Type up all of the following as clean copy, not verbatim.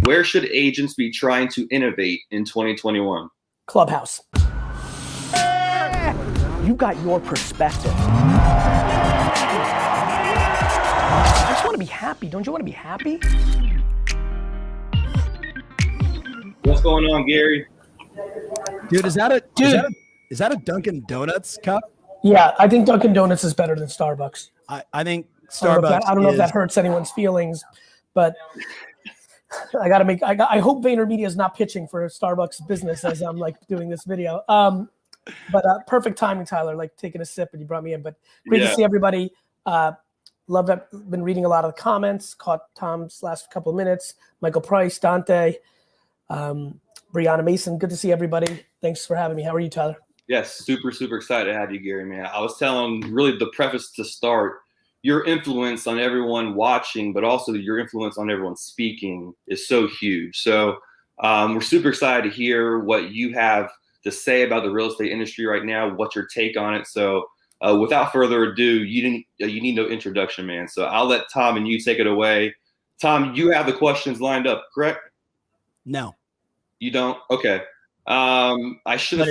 Where should agents be trying to innovate in 2021? Clubhouse. You got your perspective. I just want to be happy. Don't you want to be happy? What's going on, Gary? Dude, is that a Dunkin' Donuts cup? Yeah, I think Dunkin' Donuts is better than Starbucks. I think Starbucks. I don't know if that hurts anyone's feelings, but I hope VaynerMedia is not pitching for Starbucks business as I'm like doing this video. But perfect timing, Tyler, like taking a sip and you brought me in. But great to see everybody. Love that. Been reading a lot of the comments. Caught Tom's last couple of minutes. Michael Price, Dante, Brianna Mason. Good to see everybody. Thanks for having me. How are you, Tyler? Yes, super excited to have you, Gary, man. I was telling really the preface to start, your influence on everyone watching, but also your influence on everyone speaking is so huge. So we're super excited to hear what you have to say about the real estate industry right now, what's your take on it. So without further ado, you need no introduction, man. So I'll let Tom and you take it away. Tom, you have the questions lined up, correct? No. You don't? Okay. I should have.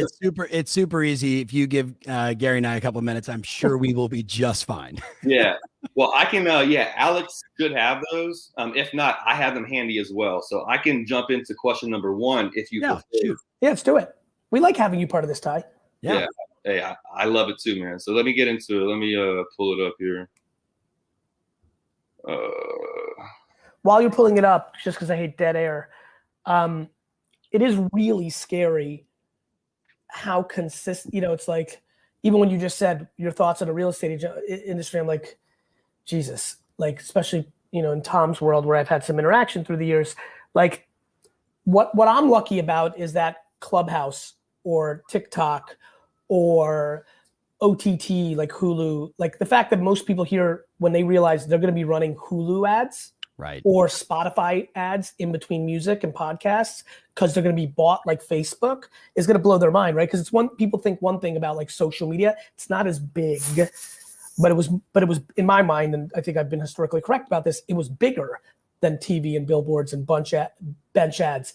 It's super easy. If you give Gary and I a couple of minutes, I'm sure we will be just fine. Yeah. Well, I can. Alex should have those. If not, I have them handy as well, so I can jump into question number one if you. Yeah, let's do it. We like having you part of this, Ty. Yeah. Hey, I love it too, man. So let me get into it. Let me pull it up here. While you're pulling it up, just because I hate dead air. It is really scary how consistent, it's like, even when you just said your thoughts on the real estate industry, I'm like, Jesus, like, especially, in Tom's world where I've had some interaction through the years, like what I'm lucky about is that Clubhouse or TikTok or OTT, like Hulu, like the fact that most people here, when they realize they're going to be running Hulu ads, right, or Spotify ads in between music and podcasts because they're going to be bought like Facebook is going to blow their mind, right? Because people think one thing about like social media, it's not as big, but it was in my mind, and I think I've been historically correct about this, it was bigger than TV and billboards and bench ads.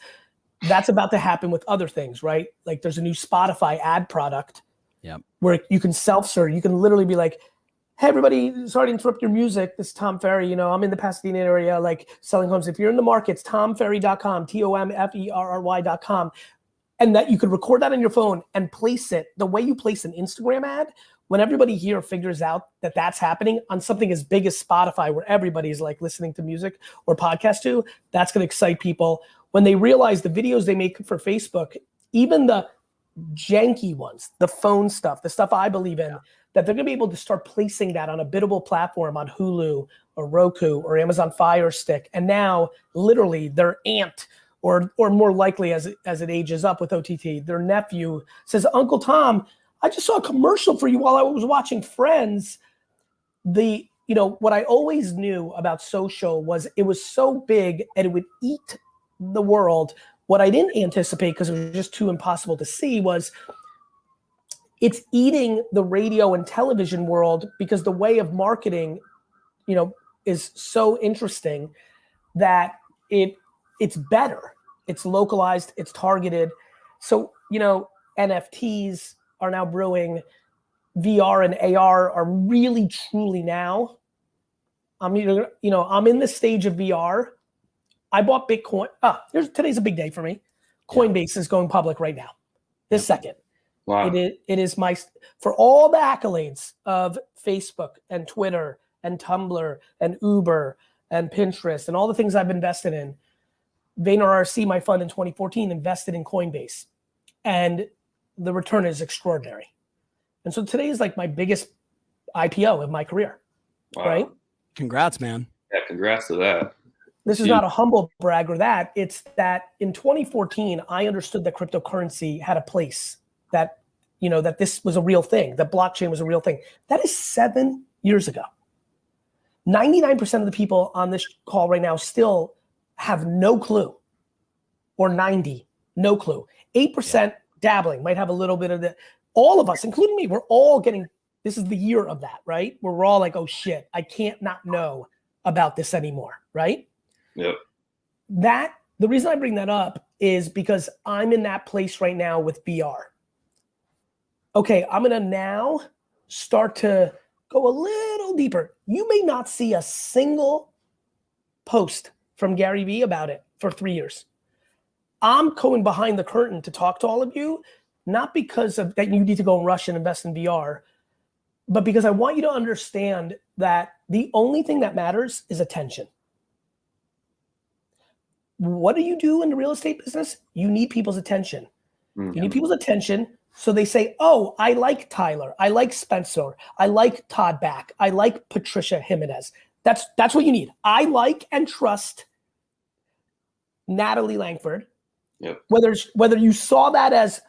That's about to happen with other things, right? Like there's a new Spotify ad product where you can self-serve. You can literally be like, hey, everybody, sorry to interrupt your music. This is Tom Ferry. I'm in the Pasadena area, like selling homes. If you're in the market, it's tomferry.com, TOMFERRY.com. And that you could record that on your phone and place it the way you place an Instagram ad. When everybody here figures out that that's happening on something as big as Spotify, where everybody's like listening to music or podcast to, that's going to excite people. When they realize the videos they make for Facebook, even the janky ones, the phone stuff, the stuff I believe in, that they're gonna be able to start placing that on a biddable platform on Hulu or Roku or Amazon Fire Stick. And now literally their aunt, or more likely as it ages up with OTT, their nephew says, Uncle Tom, I just saw a commercial for you while I was watching Friends. What I always knew about social was it was so big and it would eat the world. What I didn't anticipate, because it was just too impossible to see, was it's eating the radio and television world because the way of marketing, is so interesting that it's better. It's localized, it's targeted. So, NFTs are now brewing. VR and AR are really truly now. I'm in the stage of VR. I bought Bitcoin. Today's a big day for me. Coinbase is going public right now, this second. Wow. It is for all the accolades of Facebook and Twitter and Tumblr and Uber and Pinterest and all the things I've invested in. VaynerRC, my fund in 2014, invested in Coinbase, and the return is extraordinary. And so today is like my biggest IPO of my career, right? Congrats, man. Yeah, congrats to that. This is not a humble brag or that. It's that in 2014, I understood that cryptocurrency had a place, that that this was a real thing, that blockchain was a real thing. That is 7 years ago. 99% of the people on this call right now still have no clue, or 90, no clue. 8% dabbling, might have a little bit of the, all of us, including me, we're all getting, this is the year of that, right? Where we're all like, oh shit, I can't not know about this anymore, right? Yep. That The reason I bring that up is because I'm in that place right now with BR. Okay, I'm going to now start to go a little deeper. You may not see a single post from Garyvee about it for 3 years. I'm going behind the curtain to talk to all of you, not because of that you need to go and rush and invest in VR, but because I want you to understand that the only thing that matters is attention. What do you do in the real estate business? You need people's attention. You need people's attention. So they say, oh, I like Tyler. I like Spencer. I like Todd Back. I like Patricia Jimenez. That's what you need. I like and trust Natalie Langford. Yep. Whether you saw that as,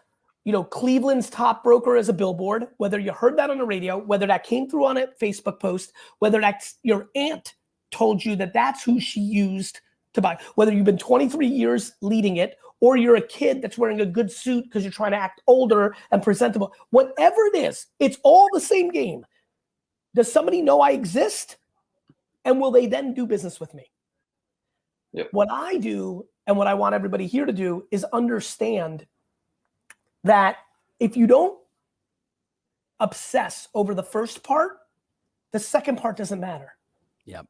Cleveland's top broker as a billboard, whether you heard that on the radio, whether that came through on a Facebook post, whether that's your aunt told you that that's who she used to buy, whether you've been 23 years leading it, or you're a kid that's wearing a good suit because you're trying to act older and presentable, whatever it is, it's all the same game. Does somebody know I exist? And will they then do business with me? Yep. What I do and what I want everybody here to do is understand that if you don't obsess over the first part, the second part doesn't matter. Yep.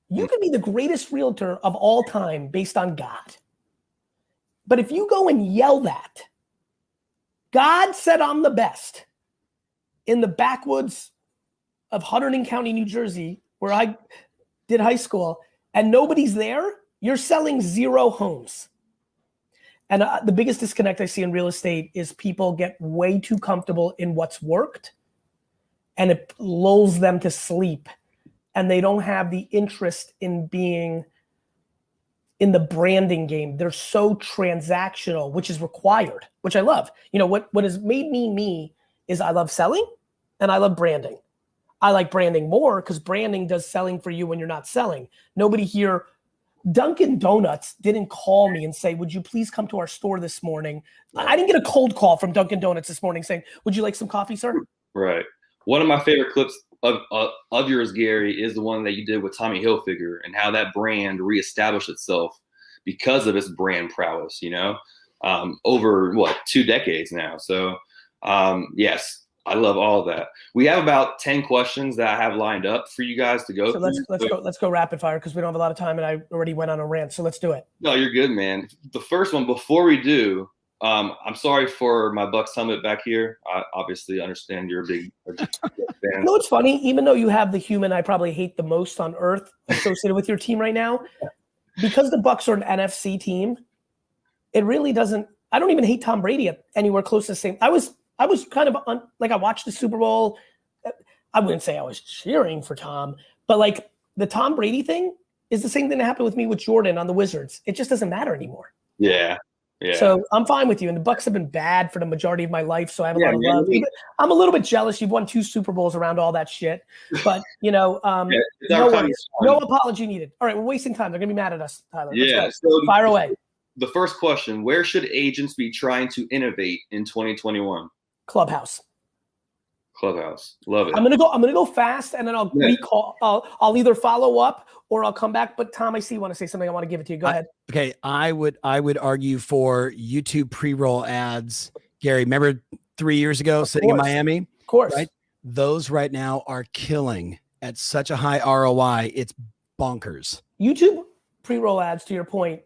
You can be the greatest realtor of all time based on God. But if you go and yell that, God said I'm the best in the backwoods of Hunterdon County, New Jersey, where I did high school, and nobody's there, you're selling 0 homes. And the biggest disconnect I see in real estate is people get way too comfortable in what's worked, and it lulls them to sleep. And they don't have the interest in being in the branding game. They're so transactional, which is required, which I love. What has made me me is I love selling and I love branding. I like branding more because branding does selling for you when you're not selling. Nobody here, Dunkin' Donuts didn't call me and say, would you please come to our store this morning? I didn't get a cold call from Dunkin' Donuts this morning saying, would you like some coffee, sir? Right. One of my favorite clips of yours, Gary, is the one that you did with Tommy Hilfiger and how that brand reestablished itself because of its brand prowess, over 2 decades now. So yes, I love all of that. We have about 10 questions that I have lined up for you guys to go so through. let's go rapid fire because we don't have a lot of time and I already went on a rant. So let's do it. No, you're good, man. The first one, before we do, I'm sorry for my Bucks helmet back here. I obviously understand you're a big fan. It's funny, even though you have the human I probably hate the most on earth associated with your team right now, because the Bucks are an NFC team, it really doesn't. I don't even hate Tom Brady anywhere close to the same. I was kind of I watched the Super Bowl. I wouldn't say I was cheering for Tom, but the Tom Brady thing is the same thing that happened with me with Jordan on the Wizards. It just doesn't matter anymore. Yeah. Yeah. So I'm fine with you. And the Bucks have been bad for the majority of my life, so I have a lot of love. I'm a little bit jealous. You've won 2 Super Bowls around all that shit. But, no apology needed. All right, we're wasting time. They're going to be mad at us, Tyler. So fire away. The first question, where should agents be trying to innovate in 2021? Clubhouse. Love it. I'm gonna go fast, and then I'll recall. I'll either follow up or I'll come back. But Tom, I see you want to say something. I want to give it to you. Go ahead. Okay, I would argue for YouTube pre-roll ads. Gary, remember 3 years ago sitting in Miami? Of course. Right? Those right now are killing at such a high ROI. It's bonkers. YouTube pre-roll ads, to your point,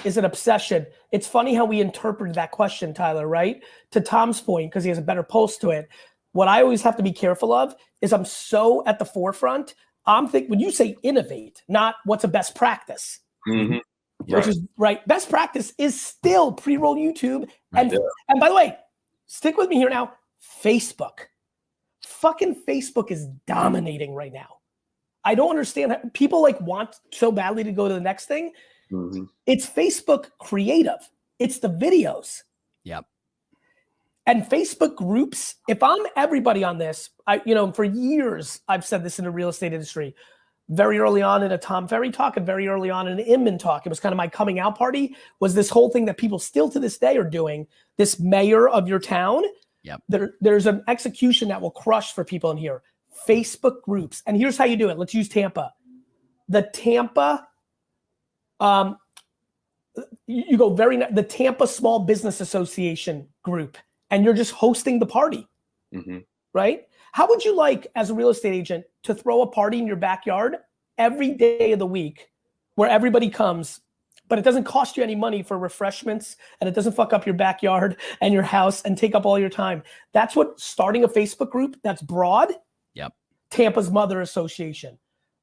is an obsession. It's funny how we interpreted that question, Tyler, right? To Tom's point, because he has a better pulse to it. What I always have to be careful of is I'm so at the forefront. I'm thinking when you say innovate, not what's a best practice, which is right. Best practice is still pre-roll YouTube. And by the way, stick with me here now. Facebook, fucking Facebook is dominating right now. I don't understand how people want so badly to go to the next thing. It's Facebook creative. It's the videos. Yep. And Facebook groups, if I'm everybody on this, for years, I've said this in the real estate industry, very early on in a Tom Ferry talk and very early on in an Inman talk, it was kind of my coming out party, was this whole thing that people still to this day are doing, this mayor of your town. Yep. There's an execution that will crush for people in here. Facebook groups. And here's how you do it. Let's use Tampa. The Tampa Um, you go the Tampa Small Business Association group, and you're just hosting the party, right? How would you like, as a real estate agent, to throw a party in your backyard every day of the week where everybody comes, but it doesn't cost you any money for refreshments, and it doesn't fuck up your backyard and your house and take up all your time? That's what starting a Facebook group that's broad. Yep. Tampa's Mother Association.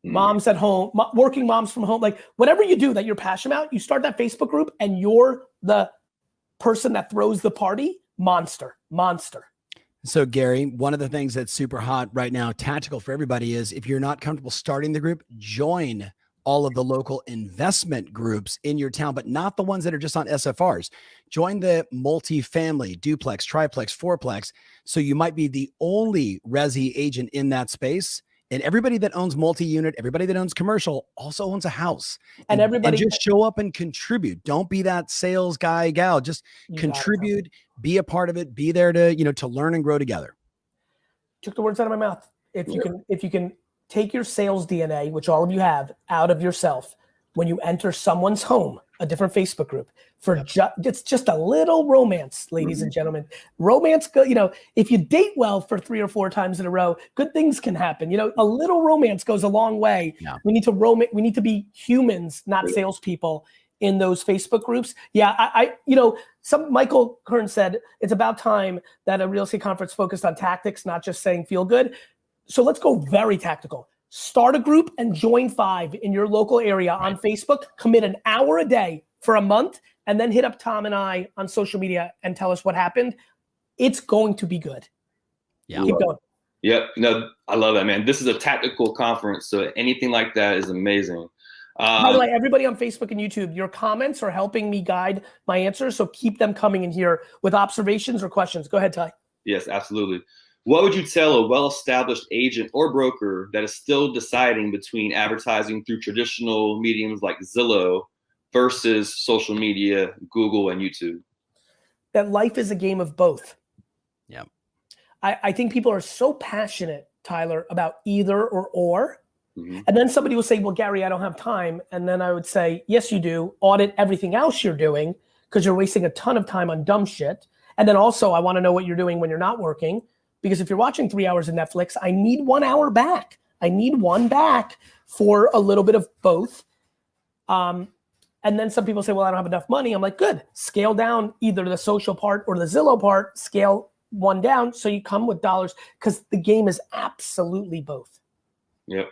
Moms at home, working moms from home, like whatever you do that you're passionate about, you start that Facebook group and you're the person that throws the party. Monster. So Gary, one of the things that's super hot right now, tactical for everybody, is if you're not comfortable starting the group, join all of the local investment groups in your town, but not the ones that are just on SFRs. Join the multifamily, duplex, triplex, fourplex. So you might be the only resi agent in that space. And everybody that owns multi-unit, everybody that owns commercial also owns a house. And just show up and contribute. Don't be that sales guy, gal. Just contribute, be a part of it, be there to, to learn and grow together. Took the words out of my mouth. If you can take your sales DNA, which all of you have, out of yourself, when you enter someone's home, a different Facebook group, it's just a little romance, ladies and gentlemen. Romance, if you date well for 3 or 4 times in a row, good things can happen. A little romance goes a long way. Yeah. We need to be humans, not salespeople in those Facebook groups. Yeah, Michael Kern said it's about time that a real estate conference focused on tactics, not just saying feel good. So let's go very tactical. Start a group and join 5 in your local area on Facebook. Commit an hour a day for a month, and then hit up Tom and I on social media and tell us what happened. It's going to be good. Yeah. Keep going. Yep. No, I love that, man. This is a tactical conference, so anything like that is amazing. By the way, everybody on Facebook and YouTube, your comments are helping me guide my answers, so keep them coming in here with observations or questions. Go ahead, Ty. Yes, absolutely. What would you tell a well-established agent or broker that is still deciding between advertising through traditional mediums like Zillow versus social media, Google, and YouTube? That life is a game of both. Yeah. I think people are so passionate, Tyler, about either or. And then somebody will say, well, Gary, I don't have time. And then I would say, yes, you do. Audit everything else you're doing, because you're wasting a ton of time on dumb shit. And then also, I want to know what you're doing when you're not working. Because if you're watching 3 hours of Netflix, I need 1 hour back. I need one back for a little bit of both. And then some people say, well, I don't have enough money. I'm like, good. Scale down either the social part or the Zillow part. Scale one down so you come with dollars, because the game is absolutely both. Yep.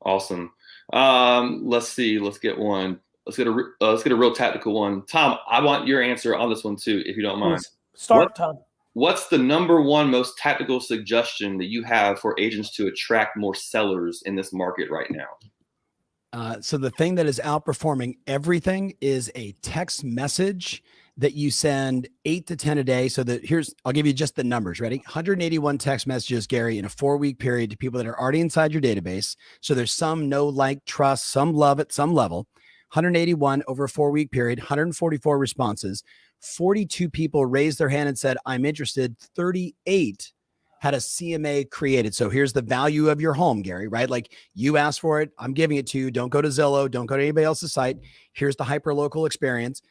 Awesome. Let's see. Let's get one. Let's get a real tactical one. Tom, I want your answer on this one too, if you don't mind. Please start, Tom. What's the #1 most tactical suggestion that you have for agents to attract more sellers in this market right now? So the thing that is outperforming everything is a text message that you send 8 to 10 a day. So I'll give you just the numbers. Ready? 181 text messages, Gary, in a 4-week period to people that are already inside your database. So there's some know, like, trust, some love at some level. 181 over a 4-week period, 144 responses. 42 people raised their hand and said, I'm interested. 38 had a CMA created. So here's the value of your home, Gary, right? Like, you asked for it. I'm giving it to you. Don't go to Zillow. Don't go to anybody else's site. Here's the hyper-local experience.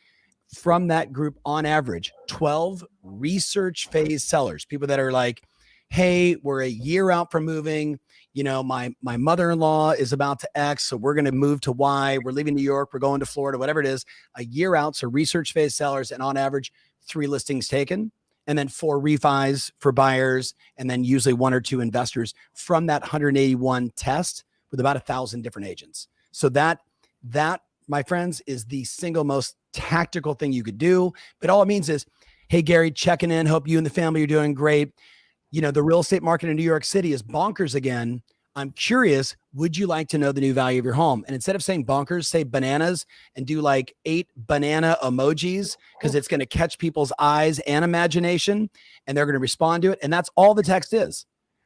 From that group, on average, 12 research phase sellers, people that are like, hey, we're a year out from moving. My mother-in-law is about to X, so we're going to move to Y. We're leaving New York. We're going to Florida, whatever it is. A year out, so research phase sellers, and on average, 3 listings taken, and then 4 refis for buyers, and then usually 1 or 2 investors from that 181 test with about 1,000 different agents. So that, my friends, is the single most tactical thing you could do. But all it means is, hey, Gary, checking in. Hope you and the family are doing great. The real estate market in New York City is bonkers again. I'm curious, would you like to know the new value of your home? And instead of saying bonkers, say bananas, and do like 8 banana emojis, because it's going to catch people's eyes and imagination, and they're going to respond to it. And that's all the text is,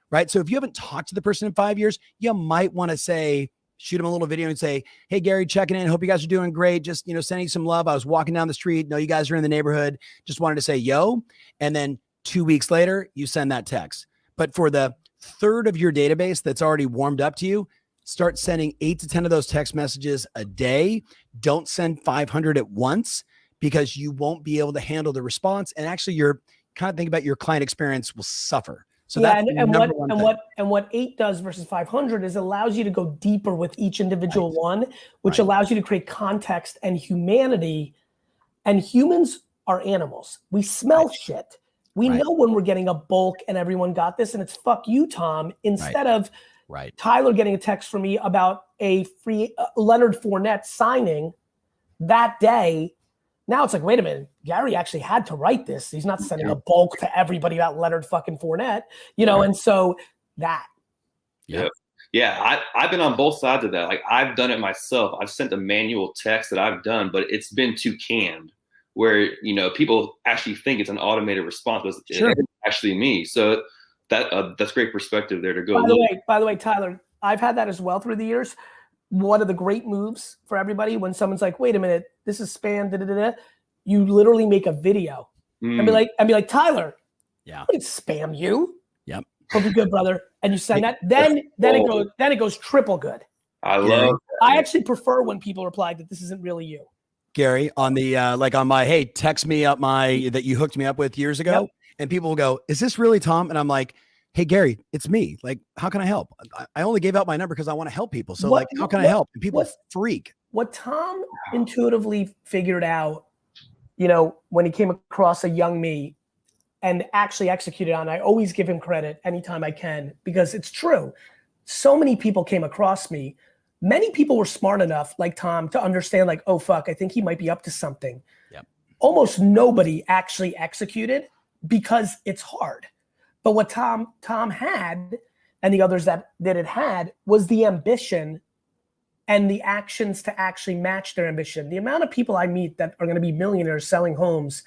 right? So if you haven't talked to the person in 5 years, you might want to shoot them a little video and say, hey, Gary, checking in. Hope you guys are doing great. Just, sending you some love. I was walking down the street. Know you guys are in the neighborhood. Just wanted to say, yo. And then 2 weeks later, you send that text. But for the third of your database that's already warmed up to you, Start sending 8 to 10 of those text messages a day. Don't send 500 at once because you won't be able to handle the response. And actually, you're kind of think about your client experience will suffer. So yeah, that's what 8 does versus 500 is allows you to go deeper with each individual one, which allows you to create context and humanity. And humans are animals. We smell shit. We know when we're getting a bulk and everyone got this, and it's fuck you, Tom, instead of Tyler getting a text from me about a free Leonard Fournette signing that day. Now it's like, wait a minute, Gary actually had to write this. He's not sending a bulk to everybody about Leonard fucking Fournette, you know, and so that. Yeah, I've been on both sides of that. Like, I've done it myself. I've sent a manual text that I've done, but it's been too canned where, you know, people actually think it's an automated response, but it's actually me. So that's great perspective there to go. By the way, Tyler, I've had that as well through the years. One of the great moves for everybody when someone's like, wait a minute, this is spam, you literally make a video and be like, Tyler, I didn't spam you. Yep. Hope you're good, brother. And you send that, then it goes triple good. I love that. I actually prefer when people reply that this isn't really you. Gary, on the like on my, hey, text me up that you hooked me up with years ago. And people will go, is this really Tom? And I'm like, hey, Gary, it's me. Like, how can I help? I only gave out my number because I want to help people. So how can I help? And people freak. What Tom intuitively figured out, you know, when he came across a young me and actually executed on, I always give him credit anytime I can because it's true. So many people came across me. Many people were smart enough, like Tom, to understand like, oh, fuck, I think he might be up to something. Yep. Almost nobody actually executed because it's hard. But what Tom had and the others that it had was the ambition and the actions to actually match their ambition. The amount of people I meet that are going to be millionaires selling homes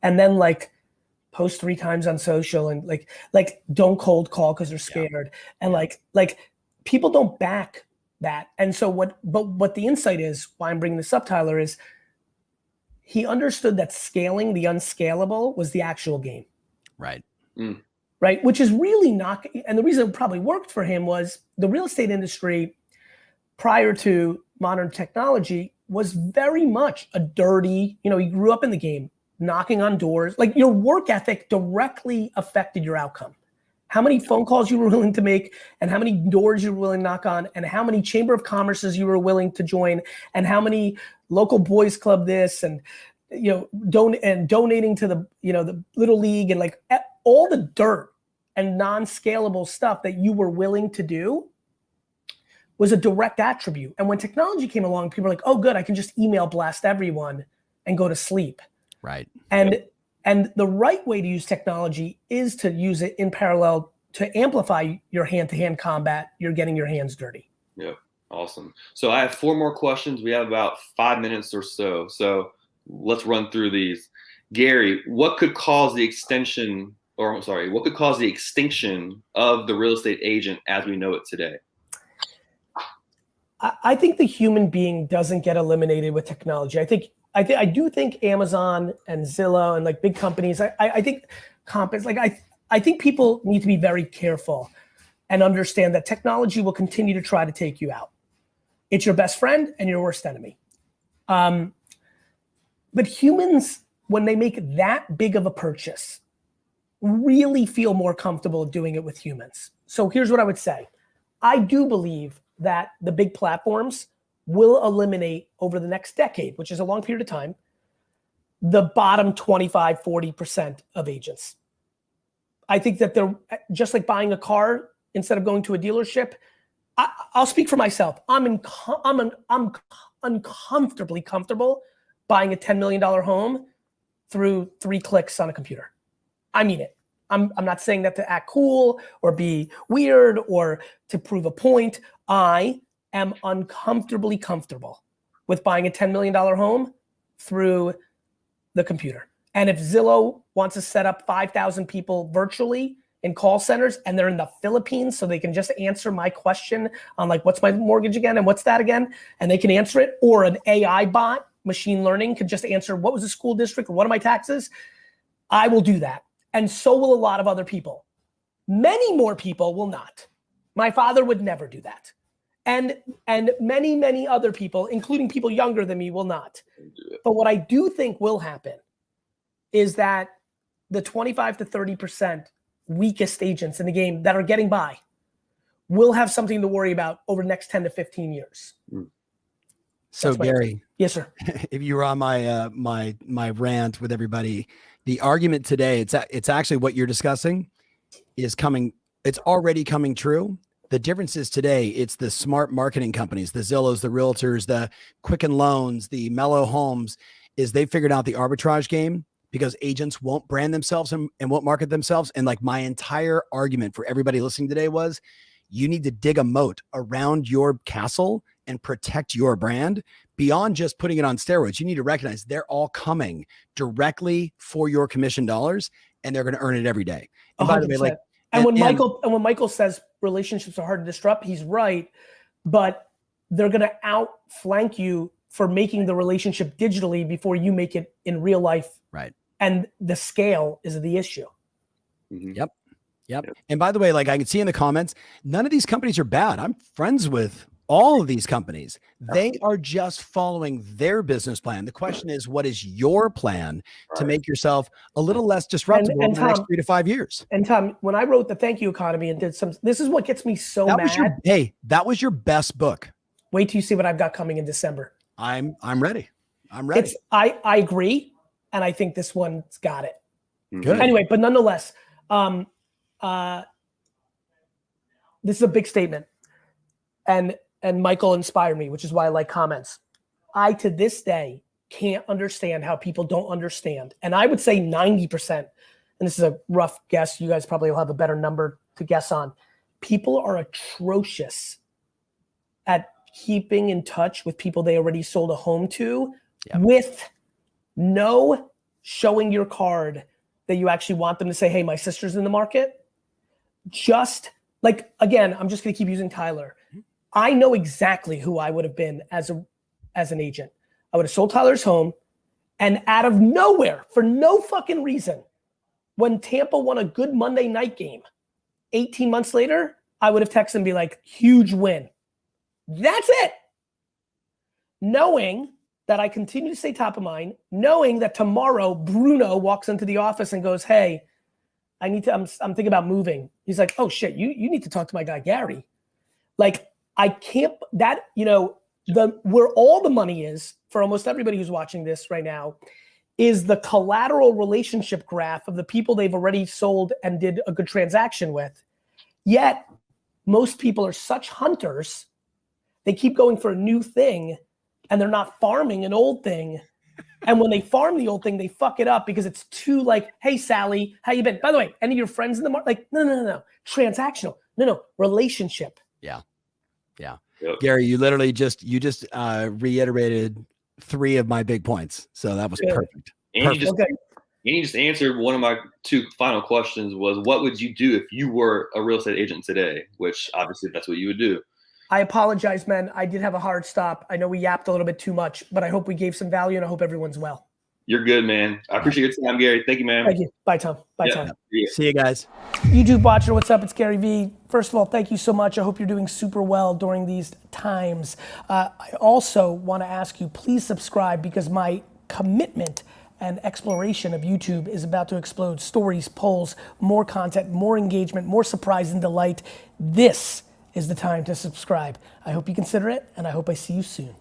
and then like post 3 times on social and like don't cold call because they're scared. And like people don't back that. And so what the insight is, why I'm bringing this up, Tyler, is he understood that scaling the unscalable was the actual game. Right. Right, which is really not, and the reason it probably worked for him was the real estate industry prior to modern technology was very much a dirty, you know, he grew up in the game, knocking on doors. Like your work ethic directly affected your outcome. How many phone calls you were willing to make and how many doors you were willing to knock on and how many chamber of commerces you were willing to join and how many local boys club this and, you know, donating to the, you know, the little league and like all the dirt and non-scalable stuff that you were willing to do was a direct attribute. And when technology came along, people were like, oh good, I can just email blast everyone and go to sleep. Right. And the right way to use technology is to use it in parallel to amplify your hand-to-hand combat. You're getting your hands dirty. Yeah, awesome. So I have 4 more questions. We have about 5 minutes or so. So let's run through these. Gary, what could cause the extinction of the real estate agent as we know it today? I think the human being doesn't get eliminated with technology. I do think Amazon and Zillow and like big companies, I think Compass, like I think people need to be very careful and understand that technology will continue to try to take you out. It's your best friend and your worst enemy. But humans, when they make that big of a purchase, really feel more comfortable doing it with humans. So here's what I would say. I do believe that the big platforms will eliminate over the next decade, which is a long period of time, the bottom 25, 40% of agents. I think that they're just like buying a car instead of going to a dealership. I'll speak for myself. I'm uncomfortably comfortable buying a $10 million home through 3 clicks on a computer. I mean it. I'm not saying that to act cool or be weird or to prove a point. I am uncomfortably comfortable with buying a $10 million home through the computer. And if Zillow wants to set up 5,000 people virtually in call centers and they're in the Philippines so they can just answer my question on like, what's my mortgage again and what's that again? And they can answer it, or an AI bot, machine learning, could just answer what was the school district or what are my taxes? I will do that. And so will a lot of other people. Many more people will not. My father would never do that. And many other people, including people younger than me, will not. But what I do think will happen is that the 25 to 30% weakest agents in the game that are getting by will have something to worry about over the next 10 to 15 years. So Gary, yes, sir. If you were on my my rant with everybody, the argument today, it's actually what you're discussing is coming. It's already coming true. The difference is today, it's the smart marketing companies, the Zillows, the realtors, the Quicken Loans, the Mellow Homes, is they figured out the arbitrage game because agents won't brand themselves and won't market themselves. And like my entire argument for everybody listening today was, you need to dig a moat around your castle and protect your brand beyond just putting it on steroids. You need to recognize they're all coming directly for your commission dollars, and they're going to earn it every day. And by the way, like, and when Michael says relationships are hard to disrupt, he's right, but they're going to outflank you for making the relationship digitally before you make it in real life. Right. And the scale is the issue. Mm-hmm. Yep. And by the way, like I can see in the comments, none of these companies are bad. I'm friends with all of these companies. They are just following their business plan. The question is, what is your plan to make yourself a little less disruptive in the next 3 to 5 years? And Tom, when I wrote The Thank You Economy and did this is what gets me so mad. That was your best book. Wait till you see what I've got coming in December. I'm ready. I'm ready. I agree. And I think this one's got it. Good. Anyway, but nonetheless, this is a big statement, and Michael inspired me, which is why I like comments. I, to this day, can't understand how people don't understand. And I would say 90%, and this is a rough guess, you guys probably will have a better number to guess on. People are atrocious at keeping in touch with people they already sold a home to with no showing your card that you actually want them to say, hey, my sister's in the market. Just like, again, I'm just going to keep using Tyler. I know exactly who I would have been as an agent. I would have sold Tyler's home, and out of nowhere, for no fucking reason, when Tampa won a good Monday night game, 18 months later, I would have texted and be like, huge win. That's it. Knowing that I continue to stay top of mind, knowing that tomorrow Bruno walks into the office and goes, hey, I'm thinking about moving. He's like, oh shit, you need to talk to my guy, Gary. Like, I can't, that, where all the money is for almost everybody who's watching this right now is the collateral relationship graph of the people they've already sold and did a good transaction with. Yet most people are such hunters. They keep going for a new thing and they're not farming an old thing. And when they farm the old thing, they fuck it up because it's too like, hey, Sally, how you been? By the way, any of your friends in the market? Like, no. Transactional. No. Relationship. Yeah. Yep. Gary, you literally just reiterated 3 of my big points. So that was perfect. And you just answered one of my 2 final questions was, what would you do if you were a real estate agent today? Which obviously that's what you would do. I apologize, man. I did have a hard stop. I know we yapped a little bit too much, but I hope we gave some value and I hope everyone's well. You're good, man. I appreciate your time, Gary. Thank you, man. Thank you. Bye, Tom. Bye, Tom. See you guys. YouTube watcher, what's up? It's Garyvee. First of all, thank you so much. I hope you're doing super well during these times. I also want to ask you, please subscribe because my commitment and exploration of YouTube is about to explode. Stories, polls, more content, more engagement, more surprise and delight. This is the time to subscribe. I hope you consider it, and I hope I see you soon.